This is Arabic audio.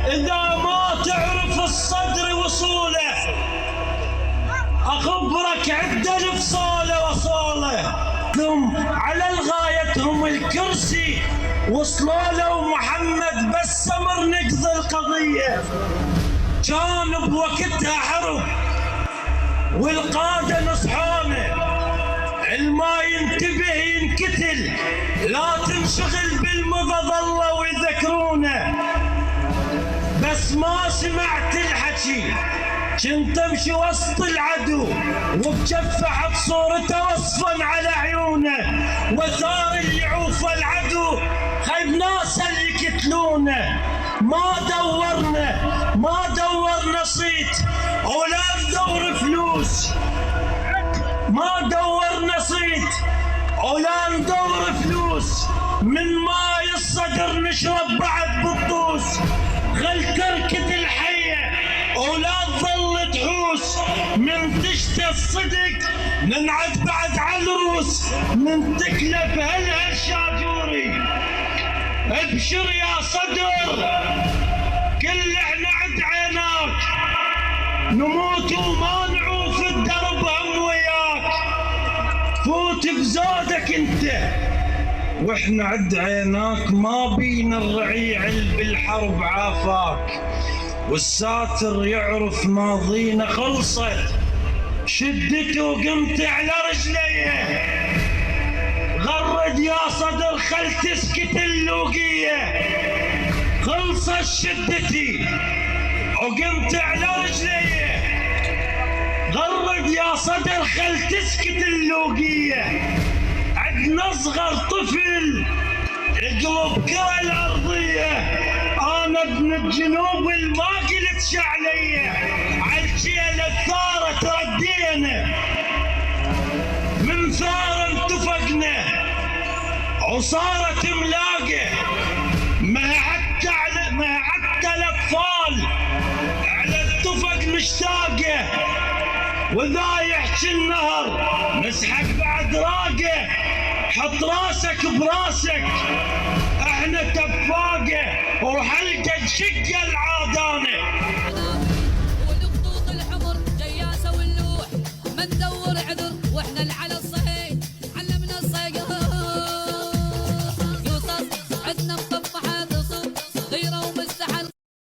إذا ما تعرف الصدر وصوله أخبرك عدة لفصاله وصوله. ثم على الغايتهم الكرسي وصلوا له محمد بس سمر نقضي القضية. كان بوقتها حرب والقادة نصحانه، الما ينتبه ينكتل، لا تنشغل بالمضى ظلوا يذكرونه. بس ما سمعت الحكي، كنت امشي وسط العدو وبجفحت صورته وصفا على عيونه، وثار اللي يعوف العدو خيب ناس اللي يقتلونه. ما دورنا صيت ولا ندور فلوس، ما دورنا صيت ولا ندور فلوس، من ماي الصدر نشرب بعد بالطوس. خل تركة الحية ولا تظل تحوس، من تشتى الصدق ننعد بعد على الروس، من تكلف هلها الشاجوري. ابشر يا صدر كل احنا عند عيناك، نموت وما نعوف الدرب هم وياك. فوت بزودك انت واحنا عد عيناك، ما بينا الرعيع بالحرب عافاك، والساتر يعرف ماضينا خلصت. شدته وقمت على رجليه، غرد يا صدر خل تسكت اللوقية. خلصت شدتي وقمت على رجليه، غرد يا صدر خل تسكت اللوقية. عدنا صغر طفل يقلب كرة الأرضية، أنا ابن الجنوب الما قلت شعلية، عالجيل الثارة تردينا، من ثارة انتفقنا وصارت ملاقة. ما حتى الأطفال على التفق مشتاقة، وذا يحكي النهر مسحك بعد راقه. حط راسك براسك احنا تفاقه، وحلقة شقة العادانة.